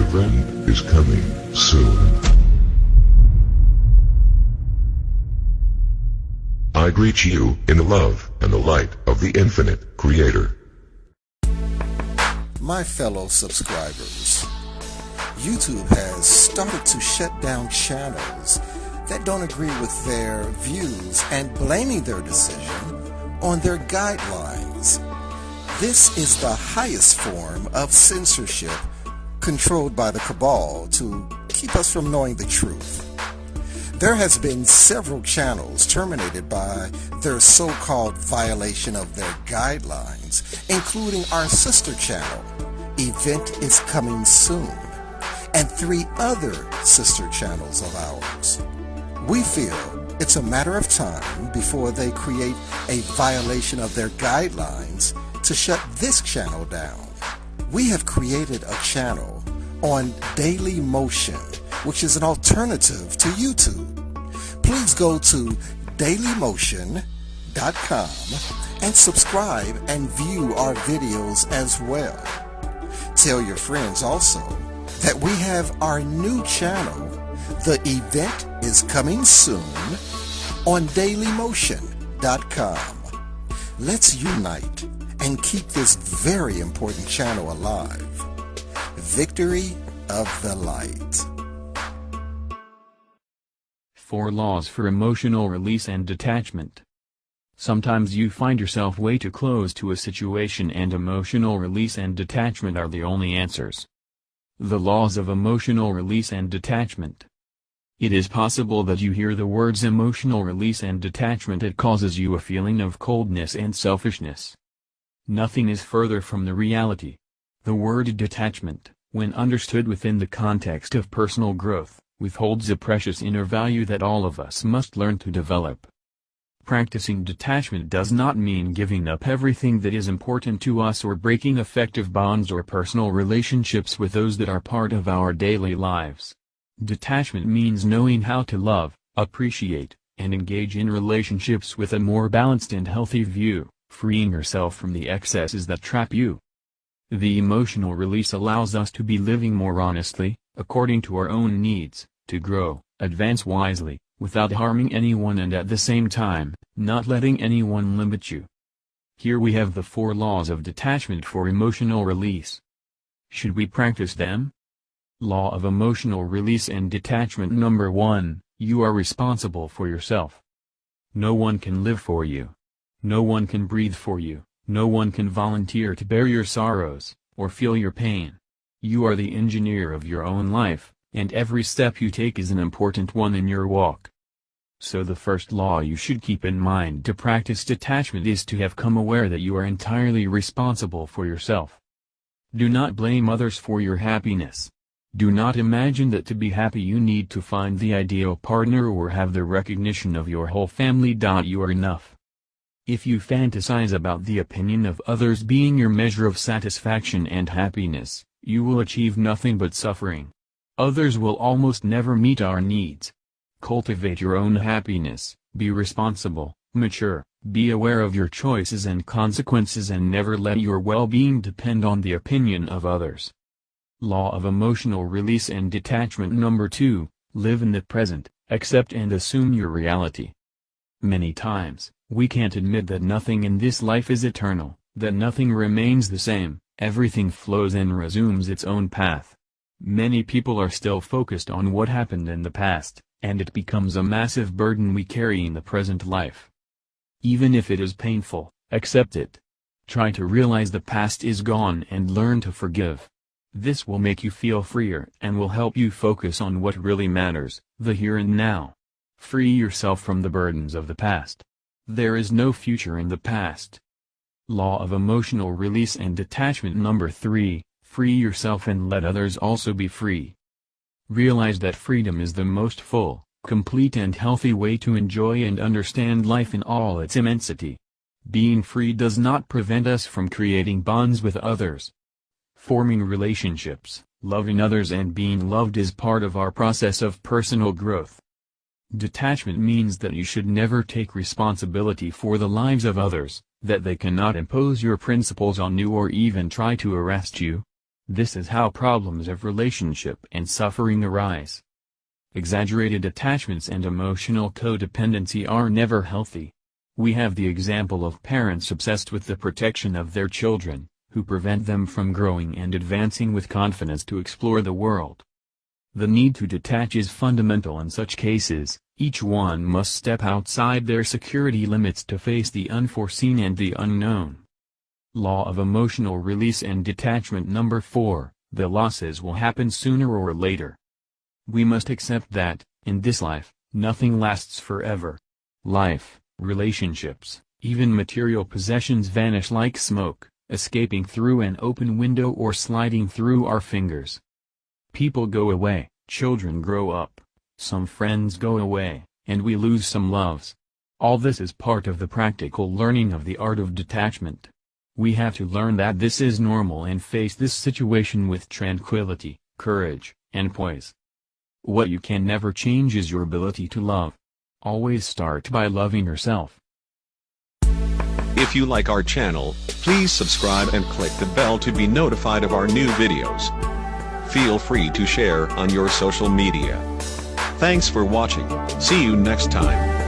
friend is coming soon. I greet you in the love and the light of the infinite Creator. My fellow subscribers, YouTube has started to shut down channels that don't agree with their views and blaming their decision on their guidelines. This is the highest form of censorship controlled by the cabal to keep us from knowing the truth. There has been several channels terminated by their so-called violation of their guidelines, including our sister channel, Event is Coming Soon, and 3 other sister channels of ours. We feel it's a matter of time before they create a violation of their guidelines to shut this channel down. We have created a channel on Daily Motion, which is an alternative to YouTube. Please go to dailymotion.com and subscribe and view our videos as well. Tell your friends also that we have our new channel, The Event is Coming Soon, on dailymotion.com. Let's unite and keep this very important channel alive. Victory of the Light. 4 Laws for Emotional Release and Detachment. Sometimes you find yourself way too close to a situation, and emotional release and detachment are the only answers. The laws of emotional release and detachment. It is possible that you hear the words emotional release and detachment. It causes you a feeling of coldness and selfishness. Nothing is further from the reality. The word detachment, when understood within the context of personal growth, withholds a precious inner value that all of us must learn to develop. Practicing detachment does not mean giving up everything that is important to us or breaking effective bonds or personal relationships with those that are part of our daily lives. Detachment means knowing how to love, appreciate, and engage in relationships with a more balanced and healthy view, freeing yourself from the excesses that trap you. The emotional release allows us to be living more honestly, according to our own needs, to grow, advance wisely, without harming anyone, and at the same time, not letting anyone limit you. Here we have the 4 laws of detachment for emotional release. Should we practice them? Law of emotional release and detachment. Number 1, you are responsible for yourself. No one can live for you. No one can breathe for you. No one can volunteer to bear your sorrows, or feel your pain. You are the engineer of your own life, and every step you take is an important one in your walk. So the first law you should keep in mind to practice detachment is to have come aware that you are entirely responsible for yourself. Do not blame others for your happiness. Do not imagine that to be happy you need to find the ideal partner or have the recognition of your whole family. You are enough. If you fantasize about the opinion of others being your measure of satisfaction and happiness, you will achieve nothing but suffering. Others will almost never meet our needs. Cultivate your own happiness, be responsible, mature, be aware of your choices and consequences, and never let your well-being depend on the opinion of others. Law of emotional release and detachment. Number 2, live in the present, accept and assume your reality. Many times, we can't admit that nothing in this life is eternal, that nothing remains the same, everything flows and resumes its own path. Many people are still focused on what happened in the past, and it becomes a massive burden we carry in the present life. Even if it is painful, accept it. Try to realize the past is gone and learn to forgive. This will make you feel freer and will help you focus on what really matters, the here and now. Free yourself from the burdens of the past. There is no future in the past. Law of emotional release and detachment. Number 3, free yourself and let others also be free. Realize that freedom is the most full, complete and healthy way to enjoy and understand life in all its immensity. Being free does not prevent us from creating bonds with others. Forming relationships, loving others and being loved is part of our process of personal growth. Detachment means that you should never take responsibility for the lives of others, that they cannot impose your principles on you or even try to arrest you. This is how problems of relationship and suffering arise. Exaggerated attachments and emotional codependency are never healthy. We have the example of parents obsessed with the protection of their children, who prevent them from growing and advancing with confidence to explore the world. The need to detach is fundamental in such cases. Each one must step outside their security limits to face the unforeseen and the unknown. Law of emotional release and detachment. Number 4, the losses will happen sooner or later. We must accept that, in this life, nothing lasts forever. Life, relationships, even material possessions vanish like smoke, escaping through an open window or sliding through our fingers. People go away, children grow up, some friends go away, and we lose some loves. All this is part of the practical learning of the art of detachment. We have to learn that this is normal and face this situation with tranquility, courage, and poise. What you can never change is your ability to love. Always start by loving yourself. If you like our channel, please subscribe and click the bell to be notified of our new videos. Feel free to share on your social media. Thanks for watching. See you next time.